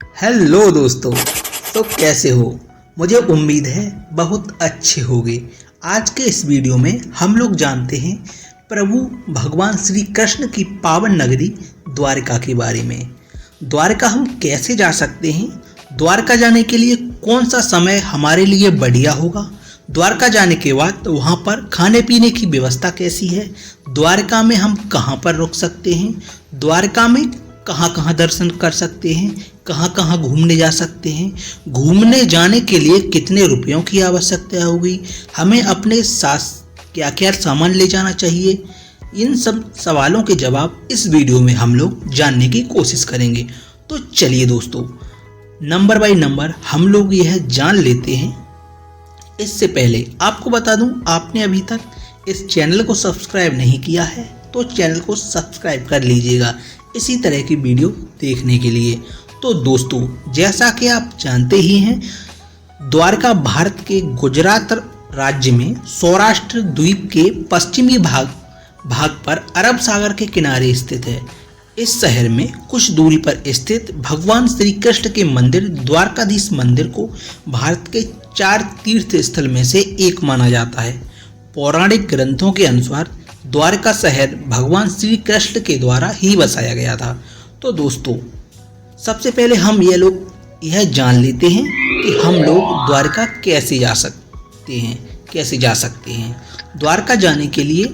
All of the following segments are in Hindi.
हेलो दोस्तों, तो कैसे हो? मुझे उम्मीद है बहुत अच्छे होंगे। आज के इस वीडियो में हम लोग जानते हैं प्रभु भगवान श्री कृष्ण की पावन नगरी द्वारका के बारे में। द्वारका हम कैसे जा सकते हैं? द्वारका जाने के लिए कौन सा समय हमारे लिए बढ़िया होगा? द्वारका जाने के बाद वहाँ पर खाने पीने की व्यवस्था कैसी है? द्वारका में हम कहाँ पर रुक सकते हैं? द्वारका में कहाँ कहाँ दर्शन कर सकते हैं? कहाँ कहाँ घूमने जा सकते हैं? घूमने जाने के लिए कितने रुपयों की आवश्यकता होगी? हमें अपने साथ क्या क्या सामान ले जाना चाहिए? इन सब सवालों के जवाब इस वीडियो में हम लोग जानने की कोशिश करेंगे। तो चलिए दोस्तों, नंबर बाय नंबर हम लोग यह जान लेते हैं। इससे पहले आपको बता दूं, आपने अभी तक इस चैनल को सब्सक्राइब नहीं किया है तो चैनल को सब्सक्राइब कर लीजिएगा इसी तरह की वीडियो देखने के लिए। तो दोस्तों, जैसा कि आप जानते ही हैं, द्वारका भारत के गुजरात राज्य में सौराष्ट्र द्वीप के पश्चिमी भाग पर अरब सागर के किनारे स्थित है। इस शहर में कुछ दूरी पर स्थित भगवान श्री कृष्ण के मंदिर द्वारकाधीश मंदिर को भारत के 4 तीर्थ स्थल में से एक माना जाता है। पौराणिक ग्रंथों के अनुसार द्वारका शहर भगवान श्री कृष्ण के द्वारा ही बसाया गया था। तो दोस्तों, सबसे पहले हम यह जान लेते हैं कि हम लोग द्वारका कैसे जा सकते हैं। द्वारका जाने के लिए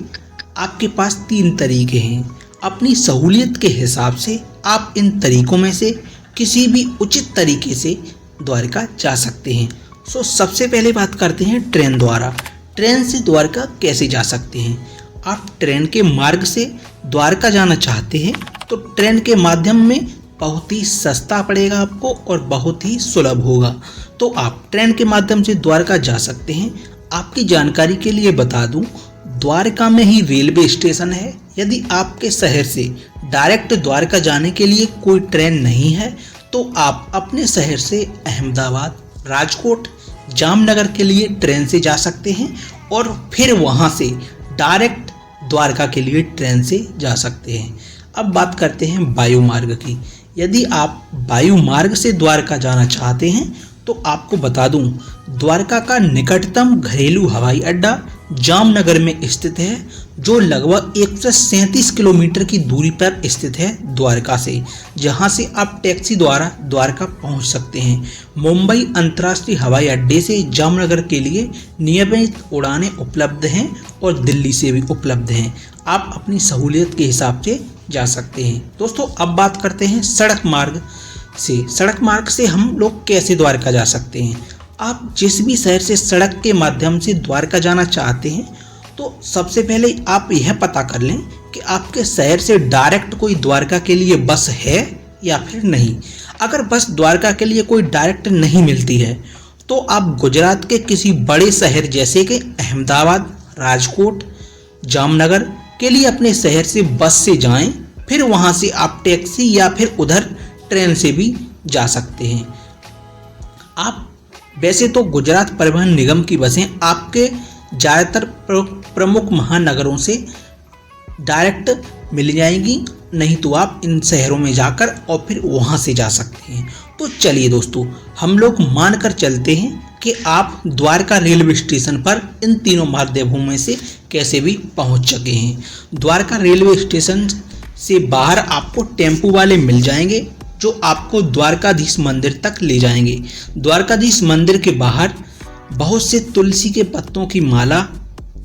आपके पास 3 तरीके हैं। अपनी सहूलियत के हिसाब से आप इन तरीकों में से किसी भी उचित तरीके से द्वारका जा सकते हैं। सबसे पहले बात करते हैं ट्रेन द्वारा। ट्रेन से द्वारका कैसे जा सकते हैं? आप ट्रेन के मार्ग से द्वारका जाना चाहते हैं तो ट्रेन के माध्यम में बहुत ही सस्ता पड़ेगा आपको और बहुत ही सुलभ होगा। तो आप ट्रेन के माध्यम से द्वारका जा सकते हैं। आपकी जानकारी के लिए बता दूं, द्वारका में ही रेलवे स्टेशन है। यदि आपके शहर से डायरेक्ट द्वारका जाने के लिए कोई ट्रेन नहीं है तो आप अपने शहर से अहमदाबाद, राजकोट, जामनगर के लिए ट्रेन से जा सकते हैं और फिर वहां से डायरेक्ट द्वारका के लिए ट्रेन से जा सकते हैं। अब बात करते हैं वायु मार्ग की। यदि आप वायु मार्ग से द्वारका जाना चाहते हैं तो आपको बता दूं, द्वारका का निकटतम घरेलू हवाई अड्डा जामनगर में स्थित है, जो लगभग 137 किलोमीटर की दूरी पर स्थित है द्वारका से, जहां से आप टैक्सी द्वारा द्वारका पहुंच सकते हैं। मुंबई अंतर्राष्ट्रीय हवाई अड्डे से जामनगर के लिए नियमित उड़ानें उपलब्ध हैं और दिल्ली से भी उपलब्ध हैं। आप अपनी सहूलियत के हिसाब से जा सकते हैं। दोस्तों, अब बात करते हैं सड़क मार्ग से। सड़क मार्ग से हम लोग कैसे द्वारका जा सकते हैं? आप जिस भी शहर से सड़क के माध्यम से द्वारका जाना चाहते हैं तो सबसे पहले आप यह पता कर लें कि आपके शहर से डायरेक्ट कोई द्वारका के लिए बस है या फिर नहीं। अगर बस द्वारका के लिए कोई डायरेक्ट नहीं मिलती है तो आप गुजरात के किसी बड़े शहर जैसे कि अहमदाबाद, राजकोट, जामनगर के लिए अपने शहर से बस से जाएं। फिर वहां से आप टैक्सी या फिर उधर ट्रेन से भी जा सकते हैं। आप वैसे तो गुजरात परिवहन निगम की बसें आपके ज़्यादातर प्रमुख महानगरों से डायरेक्ट मिल जाएंगी, नहीं तो आप इन शहरों में जाकर और फिर वहां से जा सकते हैं। तो चलिए दोस्तों, हम लोग मानकर चलते हैं कि आप द्वारका रेलवे स्टेशन पर इन तीनों माध्यमों में से कैसे भी पहुंच चुके हैं। द्वारका रेलवे स्टेशन से बाहर आपको टेम्पो वाले मिल जाएंगे जो आपको द्वारकाधीश मंदिर तक ले जाएंगे। द्वारकाधीश मंदिर के बाहर बहुत से तुलसी के पत्तों की माला,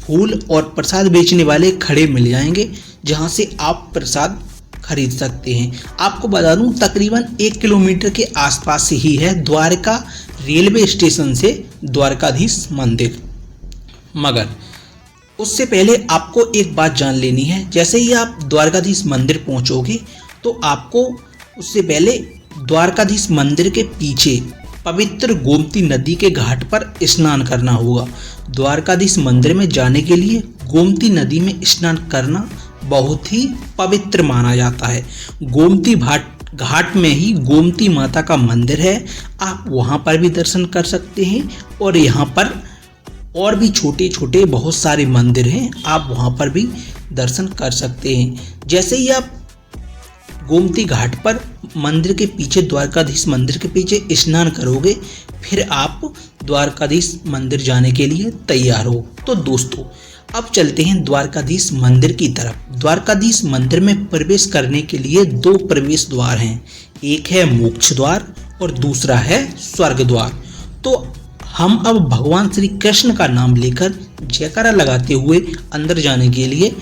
फूल और प्रसाद बेचने वाले खड़े मिल जाएंगे, जहां से आप प्रसाद खरीद सकते हैं। आपको बता दूं, तकरीबन 1 किलोमीटर के आसपास ही है द्वारका रेलवे स्टेशन से द्वारकाधीश मंदिर। मगर उससे पहले आपको एक बात जान लेनी है। जैसे ही आप द्वारकाधीश मंदिर पहुंचोगे तो आपको उससे पहले द्वारकाधीश मंदिर के पीछे पवित्र गोमती नदी के घाट पर स्नान करना होगा। द्वारकाधीश मंदिर में जाने के लिए गोमती नदी में स्नान करना बहुत ही पवित्र माना जाता है। गोमती घाट में ही गोमती माता का मंदिर है, आप वहां पर भी दर्शन कर सकते हैं और यहाँ पर और भी छोटे छोटे बहुत सारे मंदिर हैं, आप वहां पर भी दर्शन कर सकते हैं। जैसे ही आप गोमती घाट पर मंदिर के पीछे, द्वारकाधीश मंदिर के पीछे स्नान करोगे, फिर आप द्वारकाधीश मंदिर जाने के लिए तैयार हो। तो दोस्तों अब चलते हैं द्वारकाधीश मंदिर की तरफ। द्वारकाधीश मंदिर में प्रवेश करने के लिए 2 प्रवेश द्वार हैं, एक है मोक्ष द्वार और दूसरा है स्वर्ग द्वार। तो हम अब भगवान श्री कृष्ण का नाम लेकर जयकारा लगाते हुए अंदर जाने के लिए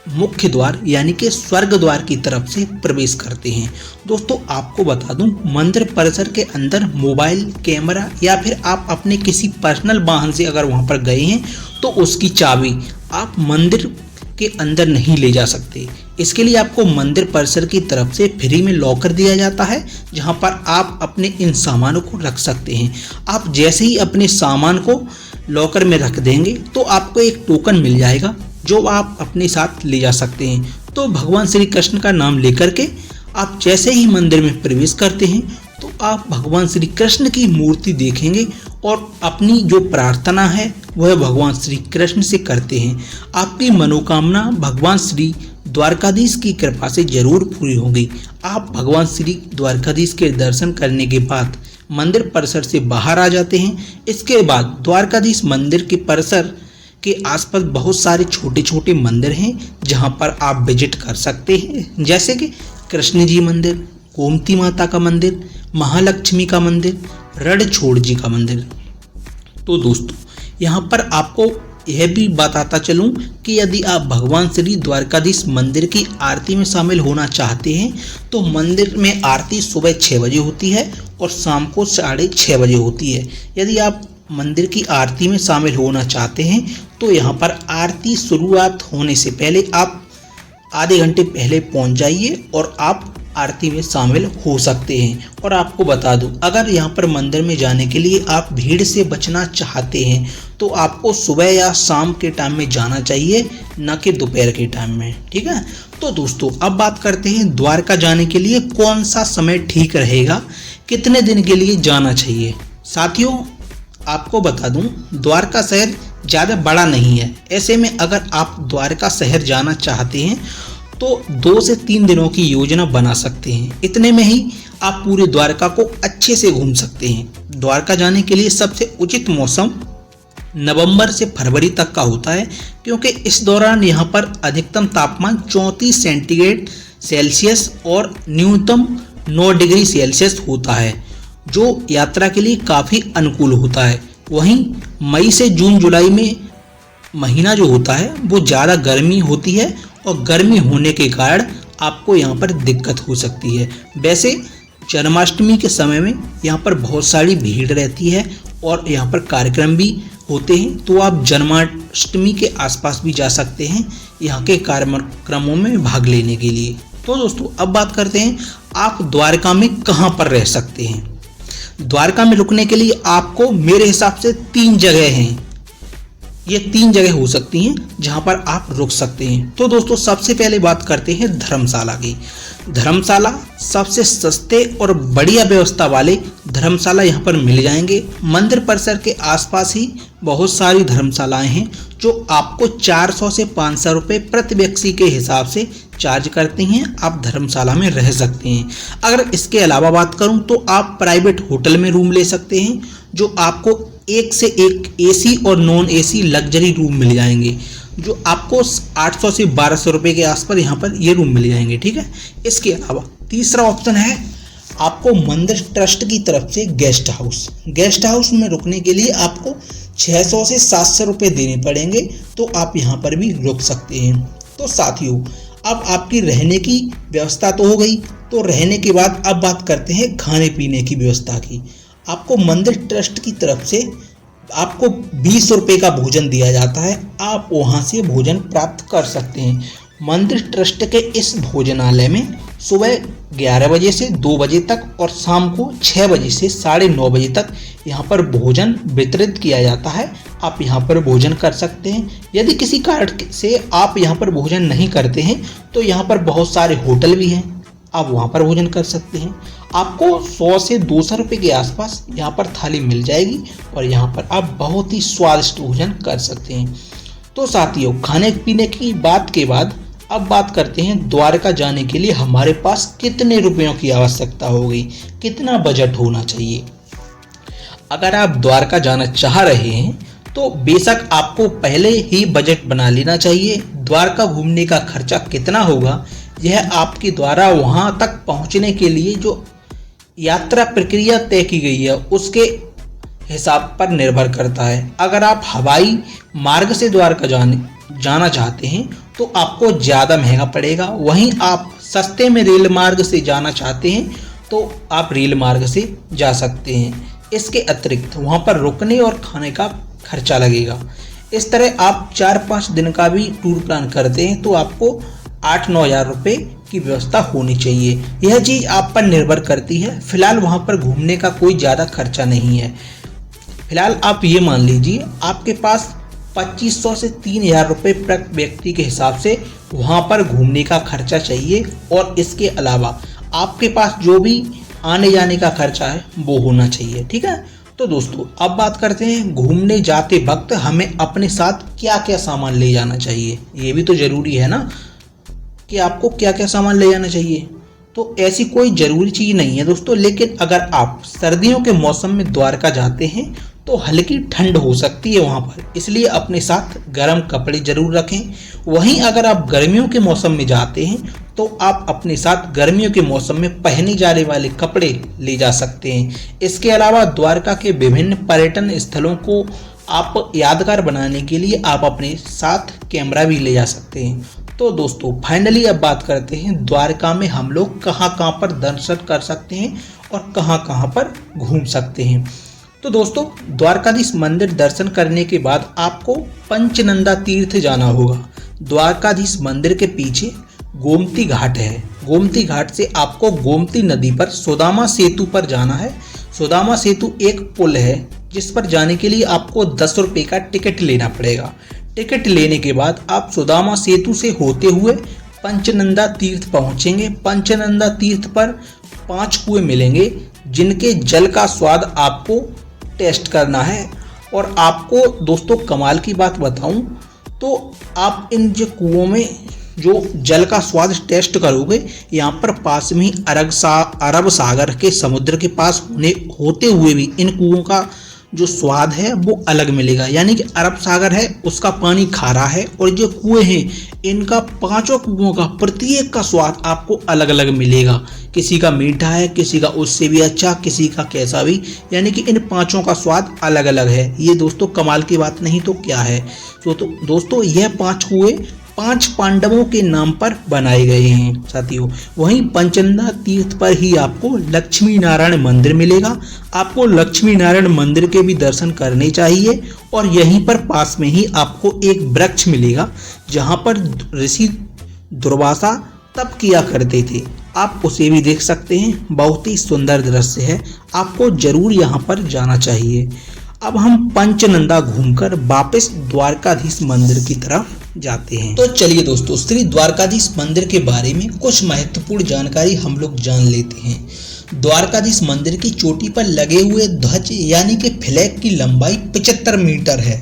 मुख्य द्वार यानी कि स्वर्ग द्वार की तरफ से प्रवेश करते हैं। दोस्तों आपको बता दूं, मंदिर परिसर के अंदर मोबाइल कैमरा या फिर आप अपने किसी पर्सनल वाहन से अगर वहां पर गए हैं तो उसकी चाबी आप मंदिर के अंदर नहीं ले जा सकते। इसके लिए आपको मंदिर परिसर की तरफ से फ्री में लॉकर दिया जाता है, जहां पर आप अपने इन सामानों को रख सकते हैं। आप जैसे ही अपने सामान को लॉकर में रख देंगे तो आपको एक टोकन मिल जाएगा जो आप अपने साथ ले जा सकते हैं। तो भगवान श्री कृष्ण का नाम लेकर के आप जैसे ही मंदिर में प्रवेश करते हैं तो आप भगवान श्री कृष्ण की मूर्ति देखेंगे और अपनी जो प्रार्थना है वह भगवान श्री कृष्ण से करते हैं। आपकी मनोकामना भगवान श्री द्वारकाधीश की कृपा से जरूर पूरी होगी। आप भगवान श्री द्वारकाधीश के दर्शन करने के बाद मंदिर परिसर से बाहर आ जाते हैं। इसके बाद द्वारकाधीश मंदिर के परिसर के आसपास बहुत सारे छोटे छोटे मंदिर हैं जहां पर आप विजिट कर सकते हैं, जैसे कि कृष्ण जी मंदिर, गोमती माता का मंदिर, महालक्ष्मी का मंदिर, रणछोड़ जी का मंदिर। तो दोस्तों यहाँ पर आपको यह भी बताता चलूं कि यदि आप भगवान श्री द्वारकाधीश मंदिर की आरती में शामिल होना चाहते हैं तो मंदिर में आरती सुबह 6 बजे होती है और शाम को 6:30 बजे होती है। यदि आप मंदिर की आरती में शामिल होना चाहते हैं तो यहाँ पर आरती शुरुआत होने से पहले आप आधे घंटे पहले पहुँच जाइए और आप आरती में शामिल हो सकते हैं। और आपको बता दूं, अगर यहाँ पर मंदिर में जाने के लिए आप भीड़ से बचना चाहते हैं तो आपको सुबह या शाम के टाइम में जाना चाहिए, न कि दोपहर के टाइम में, ठीक है। तो दोस्तों अब बात करते हैं द्वारका जाने के लिए कौन सा समय ठीक रहेगा, कितने दिन के लिए जाना चाहिए। साथियों आपको बता दूं, द्वारका शहर ज़्यादा बड़ा नहीं है। ऐसे में अगर आप द्वारका शहर जाना चाहते हैं तो 2 से 3 दिनों की योजना बना सकते हैं। इतने में ही आप पूरे द्वारका को अच्छे से घूम सकते हैं। द्वारका जाने के लिए सबसे उचित मौसम नवंबर से फरवरी तक का होता है, क्योंकि इस दौरान यहाँ पर अधिकतम तापमान 34 सेंटीग्रेड सेल्सियस और न्यूनतम 9 डिग्री सेल्सियस होता है, जो यात्रा के लिए काफ़ी अनुकूल होता है। वहीं मई से जून जुलाई में महीना जो होता है वो ज़्यादा गर्मी होती है और गर्मी होने के कारण आपको यहाँ पर दिक्कत हो सकती है। वैसे जन्माष्टमी के समय में यहाँ पर बहुत सारी भीड़ रहती है और यहाँ पर कार्यक्रम भी होते हैं, तो आप जन्माष्टमी के आसपास भी जा सकते हैं यहाँ के कार्यक्रमों में भाग लेने के लिए। तो दोस्तों अब बात करते हैं आप द्वारका में कहाँ पर रह सकते हैं। द्वारका में रुकने के लिए आपको मेरे हिसाब से 3 जगह हैं। ये 3 जगह हो सकती हैं जहां पर आप रुक सकते हैं। तो दोस्तों सबसे पहले बात करते हैं धर्मशाला की। धर्मशाला सबसे सस्ते और बढ़िया व्यवस्था वाले धर्मशाला यहाँ पर मिल जाएंगे। मंदिर परिसर के आसपास ही बहुत सारी धर्मशालाएं हैं जो आपको 400 से 500 रुपये प्रति व्यक्ति के हिसाब से चार्ज करते हैं। आप धर्मशाला में रह सकते हैं। अगर इसके अलावा बात करूं तो आप प्राइवेट होटल में रूम ले सकते हैं, जो आपको एक से एक एसी और नॉन एसी लग्जरी रूम मिल जाएंगे, जो आपको 800 से 1200 रुपये के आसपास यहाँ पर ये रूम मिल जाएंगे, ठीक है। इसके अलावा तीसरा ऑप्शन है आपको मंदिर ट्रस्ट की तरफ से गेस्ट हाउस। गेस्ट हाउस में रुकने के लिए आपको 600 से 700 रुपये देने पड़ेंगे, तो आप यहाँ पर भी रुक सकते हैं। तो साथियों अब आपकी रहने की व्यवस्था तो हो गई, तो रहने के बाद अब बात करते हैं खाने पीने की व्यवस्था की। आपको मंदिर ट्रस्ट की तरफ से आपको 20 रुपये का भोजन दिया जाता है, आप वहाँ से भोजन प्राप्त कर सकते हैं। मंदिर ट्रस्ट के इस भोजनालय में सुबह 11 बजे से 2 बजे तक और शाम को 6 बजे से 9:30 बजे तक यहाँ पर भोजन वितरित किया जाता है। आप यहाँ पर भोजन कर सकते हैं। यदि किसी कारण से आप यहाँ पर भोजन नहीं करते हैं तो यहाँ पर बहुत सारे होटल भी हैं, आप वहाँ पर भोजन कर सकते हैं। आपको 100 से 200 रुपये के आसपास यहाँ पर थाली मिल जाएगी और यहाँ पर आप बहुत ही स्वादिष्ट भोजन कर सकते हैं। तो साथियों खाने पीने की बात के बाद अब बात करते हैं द्वारका जाने के लिए हमारे पास कितने रुपयों की आवश्यकता होगी, कितना बजट होना चाहिए। अगर आप द्वारका जाना चाह रहे हैं तो बेशक आपको पहले ही बजट बना लेना चाहिए। द्वारका घूमने का खर्चा कितना होगा यह आपके द्वारा वहां तक पहुंचने के लिए जो यात्रा प्रक्रिया तय की गई है उसके हिसाब पर निर्भर करता है। अगर आप हवाई मार्ग से द्वारका जाना चाहते हैं तो आपको ज़्यादा महंगा पड़ेगा। वहीं आप सस्ते में रेल मार्ग से जाना चाहते हैं तो आप रेल मार्ग से जा सकते हैं। इसके अतिरिक्त वहाँ पर रुकने और खाने का खर्चा लगेगा। इस तरह आप 4-5 दिन का भी टूर प्लान करते हैं तो आपको 8-9 हज़ार रुपये की व्यवस्था होनी चाहिए। यह चीज़ आप पर निर्भर करती है। फिलहाल वहाँ पर घूमने का कोई ज़्यादा खर्चा नहीं है। फिलहाल आप ये मान लीजिए आपके पास 2500 से 3000 रुपये प्रति व्यक्ति के हिसाब से वहाँ पर घूमने का खर्चा चाहिए और इसके अलावा आपके पास जो भी आने जाने का खर्चा है वो होना चाहिए। ठीक है, तो दोस्तों अब बात करते हैं घूमने जाते वक्त हमें अपने साथ क्या क्या सामान ले जाना चाहिए। ये भी तो ज़रूरी है ना कि आपको क्या क्या सामान ले जाना चाहिए। तो ऐसी कोई ज़रूरी चीज़ नहीं है दोस्तों, लेकिन अगर आप सर्दियों के मौसम में द्वारका जाते हैं तो हल्की ठंड हो सकती है वहाँ पर, इसलिए अपने साथ गर्म कपड़े जरूर रखें। वहीं अगर आप गर्मियों के मौसम में जाते हैं तो आप अपने साथ गर्मियों के मौसम में पहने जाने वाले कपड़े ले जा सकते हैं। इसके अलावा द्वारका के विभिन्न पर्यटन स्थलों को आप यादगार बनाने के लिए आप अपने साथ कैमरा भी ले जा सकते हैं। तो दोस्तों फाइनली अब बात करते हैं द्वारका में हम लोग कहाँ पर दर्शन कर सकते हैं और कहाँ पर घूम सकते हैं। तो दोस्तों द्वारकाधीश मंदिर दर्शन करने के बाद आपको पंचनंदा तीर्थ जाना होगा। द्वारकाधीश मंदिर के पीछे गोमती घाट है। गोमती घाट से आपको गोमती नदी पर सुदामा सेतु पर जाना है। सुदामा सेतु एक पुल है जिस पर जाने के लिए आपको 10 रुपये का टिकट लेना पड़ेगा। टिकट लेने के बाद आप सुदामा सेतु से होते हुए पंचनंदा तीर्थ पहुंचेंगे। पंचनंदा तीर्थ पर 5 कुएं मिलेंगे जिनके जल का स्वाद आपको टेस्ट करना है। और आपको दोस्तों कमाल की बात बताऊं तो आप इन जो कुओं में जो जल का स्वाद टेस्ट करोगे, यहाँ पर पास में ही अरब सागर के समुद्र के पास होते हुए भी इन कुओं का जो स्वाद है वो अलग मिलेगा। यानी कि अरब सागर है उसका पानी खारा है और जो कुएं हैं इनका 5 कुओं का प्रत्येक का स्वाद आपको अलग अलग मिलेगा। किसी का मीठा है, किसी का उससे भी अच्छा, किसी का कैसा भी, यानी कि इन 5 का स्वाद अलग अलग है। ये दोस्तों कमाल की बात नहीं तो क्या है। तो दोस्तों यह 5 कुएं 5 पांडवों के नाम पर बनाए गए हैं साथियों। वहीं पंचनंदा तीर्थ पर ही आपको लक्ष्मी नारायण मंदिर मिलेगा। आपको लक्ष्मी नारायण मंदिर के भी दर्शन करने चाहिए और यहीं पर पास में ही आपको एक वृक्ष मिलेगा जहां पर ऋषि दुर्वासा तप किया करते थे। आप उसे भी देख सकते हैं, बहुत ही सुंदर दृश्य है, आपको जरूर यहाँ पर जाना चाहिए। अब हम पंचनंदा घूमकर वापस द्वारकाधीश मंदिर की तरफ जाते हैं। तो चलिए दोस्तों श्री द्वारकाधीश मंदिर के बारे में कुछ महत्वपूर्ण जानकारी हम लोग जान लेते हैं। द्वारकाधीश मंदिर की चोटी पर लगे हुए ध्वज यानी कि फ्लैग की लंबाई 75 मीटर है।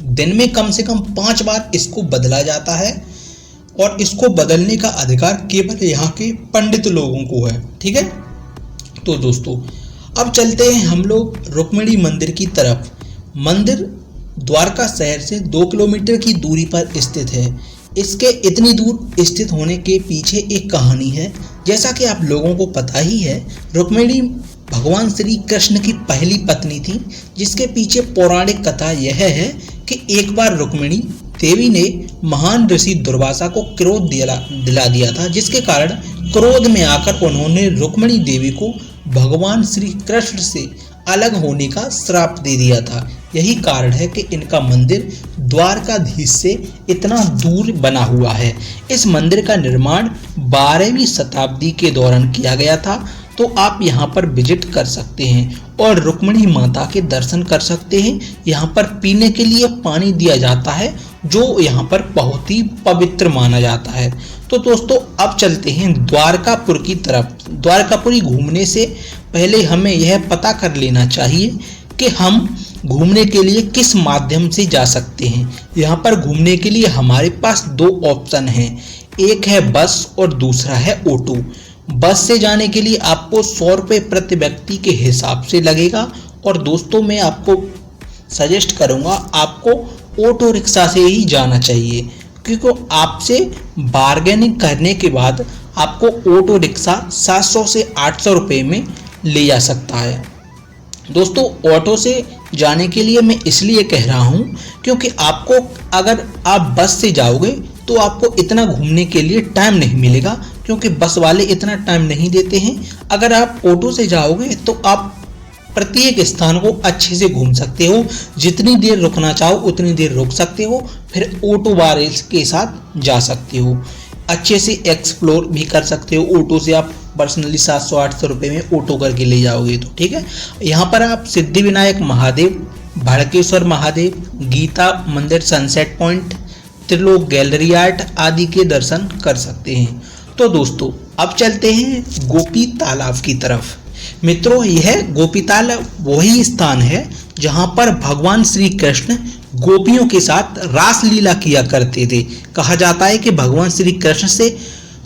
दिन में कम से कम 5 बार इसको बदला जाता है और इसको बदलने का अधिकार केवल यहाँ के पंडित लोगों को है। ठीक है, तो दोस्तों अब चलते हैं हम लोग रुक्मिणी मंदिर की तरफ। मंदिर द्वारका शहर से 2 किलोमीटर की दूरी पर स्थित है। इसके इतनी दूर स्थित होने के पीछे एक कहानी है। जैसा कि आप लोगों को पता ही है, रुक्मिणी भगवान श्री कृष्ण की पहली पत्नी थी, जिसके पीछे पौराणिक कथा यह है कि एक बार रुक्मिणी देवी ने महान ऋषि दुर्वासा को क्रोध दिला दिया था, जिसके कारण क्रोध में आकर उन्होंने रुक्मिणी देवी को भगवान श्री कृष्ण से अलग होने का श्राप दे दिया था। यही कारण है कि इनका मंदिर द्वारकाधीश से इतना दूर बना हुआ है। इस मंदिर का निर्माण 12वीं शताब्दी के दौरान किया गया था। तो आप यहाँ पर विजिट कर सकते हैं और रुक्मिणी माता के दर्शन कर सकते हैं। यहाँ पर पीने के लिए पानी दिया जाता है जो यहाँ पर बहुत ही पवित्र माना जाता है। तो दोस्तों अब चलते हैं द्वारकापुर की तरफ। द्वारकापुरी घूमने से पहले हमें यह पता कर लेना चाहिए कि हम घूमने के लिए किस माध्यम से जा सकते हैं। यहाँ पर घूमने के लिए हमारे पास दो ऑप्शन हैं, एक है बस और दूसरा है ऑटो। बस से जाने के लिए आपको 100 रुपये प्रति व्यक्ति के हिसाब से लगेगा और दोस्तों मैं आपको सजेस्ट करूँगा आपको ऑटो रिक्शा से ही जाना चाहिए, क्योंकि आपसे बार्गेनिंग करने के बाद आपको ऑटो रिक्शा 700 से 800 रुपये में ले जा सकता है। दोस्तों ऑटो से जाने के लिए मैं इसलिए कह रहा हूँ क्योंकि आपको अगर आप बस से जाओगे तो आपको इतना घूमने के लिए टाइम नहीं मिलेगा, क्योंकि बस वाले इतना टाइम नहीं देते हैं। अगर आप ऑटो से जाओगे तो आप प्रत्येक स्थान को अच्छे से घूम सकते हो, जितनी देर रुकना चाहो उतनी देर रुक सकते हो, फिर ऑटो वाले के साथ जा सकते हो, अच्छे से एक्सप्लोर भी कर सकते हो। ऑटो से आप पर्सनली 700-800 रुपये में ऑटो करके ले जाओगे तो ठीक है। यहाँ पर आप सिद्धिविनायक महादेव, भड़केश्वर महादेव, गीता मंदिर, sunset point, Trilok gallery art आदि के दर्शन कर सकते हैं। तो दोस्तों अब चलते हैं गोपी तालाब की तरफ। मित्रों यह गोपी तालाब वही स्थान है जहाँ पर भगवान श्री कृष्ण गोपियों के साथ रास लीला किया करते थे। कहा जाता है कि भगवान श्री कृष्ण से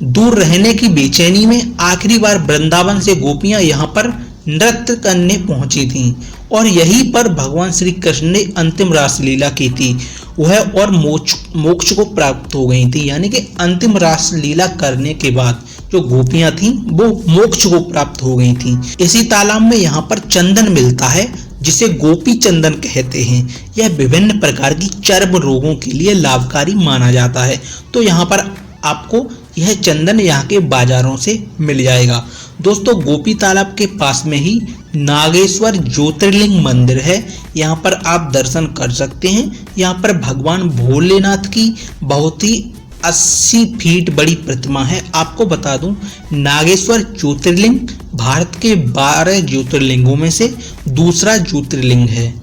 दूर रहने की बेचैनी में आखिरी बार वृंदावन से गोपियां यहाँ पर नृत्य करने पहुंची थीं और यहीं पर भगवान श्री कृष्ण ने अंतिम रास लीला की थी वह और मोक्ष को प्राप्त हो गई थी। यानी कि अंतिम रास लीला करने के बाद जो गोपियां थीं वो मोक्ष को प्राप्त हो गई थीं। इसी तालाब में यहाँ पर चंदन मिलता है जिसे गोपी चंदन कहते हैं। यह विभिन्न प्रकार की चर्म रोगों के लिए लाभकारी माना जाता है। तो यहाँ पर आपको यह चंदन यहाँ के बाजारों से मिल जाएगा। दोस्तों गोपी तालाब के पास में ही नागेश्वर ज्योतिर्लिंग मंदिर है, यहाँ पर आप दर्शन कर सकते हैं। यहाँ पर भगवान भोलेनाथ की बहुत ही 80 फीट बड़ी प्रतिमा है। आपको बता दूं नागेश्वर ज्योतिर्लिंग भारत के 12 ज्योतिर्लिंगों में से दूसरा ज्योतिर्लिंग है।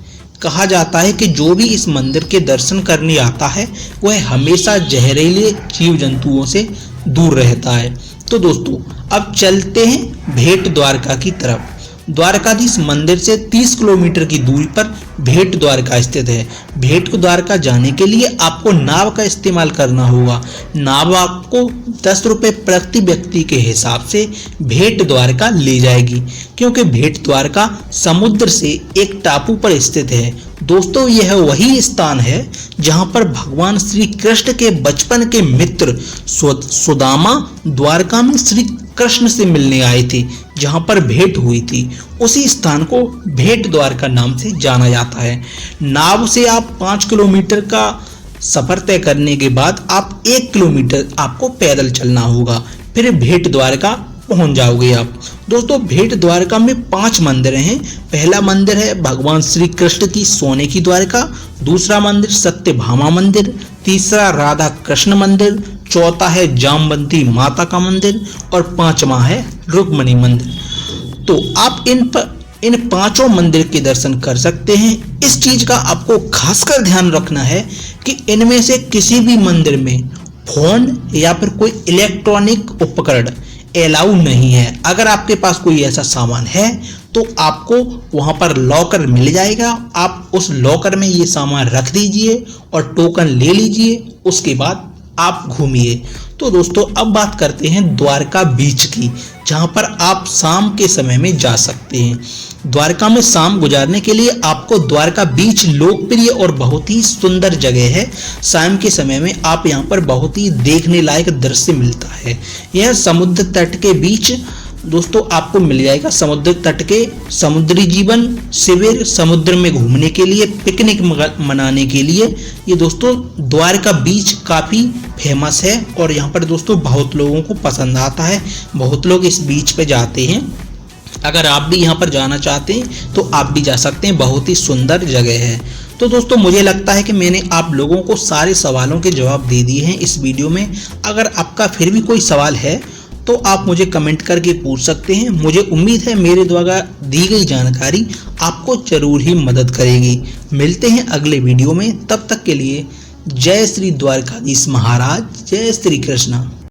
कहा जाता है कि जो भी इस मंदिर के दर्शन करने आता है वह हमेशा जहरीले जीव जंतुओं से दूर रहता है। तो दोस्तों अब चलते हैं भेंट द्वारका की तरफ। द्वारकाधीश मंदिर से 30 किलोमीटर की दूरी पर भेंट द्वारका स्थित है। भेंट द्वारका जाने के लिए आपको नाव का इस्तेमाल करना होगा। नाव आपको 10 रुपये प्रति व्यक्ति के हिसाब से भेंट द्वारका ले जाएगी, क्योंकि भेंट द्वारका समुद्र से एक टापू पर स्थित है। दोस्तों यह वही स्थान है जहां पर भगवान श्री कृष्ण के बचपन के मित्र सुदामा द्वारका में श्री कृष्ण से मिलने आए थे, जहां पर भेंट हुई थी। उसी स्थान को भेंट द्वारका नाम से जाना जाता है। नाव से आप 5 किलोमीटर का सफर तय करने के बाद आप 1 किलोमीटर आपको पैदल चलना होगा, फिर भेंट द्वारका पहुंच जाओगे आप। दोस्तों भेंट द्वारका में 5 मंदिर हैं। पहला मंदिर है भगवान श्री कृष्ण की सोने की द्वारका, दूसरा मंदिर सत्यभामा मंदिर, तीसरा राधा कृष्ण मंदिर, चौथा है जामवंती माता का मंदिर और 5वां है रुक्मणी मंदिर। तो आप इन 5 मंदिर के दर्शन कर सकते हैं। इस चीज का आपको खासकर ध्यान रखना है कि इनमें से किसी भी मंदिर में फोन या फिर कोई इलेक्ट्रॉनिक उपकरण अलाउ नहीं है। अगर आपके पास कोई ऐसा सामान है तो आपको वहां पर लॉकर मिल जाएगा। आप उस लॉकर में ये सामान रख दीजिए और टोकन ले लीजिए, उसके बाद आप घूमिए। तो दोस्तों अब बात करते हैं द्वारका बीच की, जहां पर आप शाम के समय में जा सकते हैं। द्वारका में शाम गुजारने के लिए आपको द्वारका बीच लोकप्रिय और बहुत ही सुंदर जगह है। शाम के समय में आप यहां पर बहुत ही देखने लायक दृश्य मिलता है। यह समुद्र तट के बीच दोस्तों आपको मिल जाएगा। समुद्र तट के समुद्री जीवन शिविर, समुद्र में घूमने के लिए, पिकनिक मनाने के लिए ये दोस्तों द्वारका बीच काफ़ी फेमस है और यहाँ पर दोस्तों बहुत लोगों को पसंद आता है। बहुत लोग इस बीच पे जाते हैं। अगर आप भी यहाँ पर जाना चाहते हैं तो आप भी जा सकते हैं, बहुत ही सुंदर जगह है। तो दोस्तों मुझे लगता है कि मैंने आप लोगों को सारे सवालों के जवाब दे दिए हैं इस वीडियो में। अगर आपका फिर भी कोई सवाल है तो आप मुझे कमेंट करके पूछ सकते हैं। मुझे उम्मीद है मेरे द्वारा दी गई जानकारी आपको जरूर ही मदद करेगी। मिलते हैं अगले वीडियो में, तब तक के लिए जय श्री द्वारकाधीश महाराज, जय श्री कृष्ण।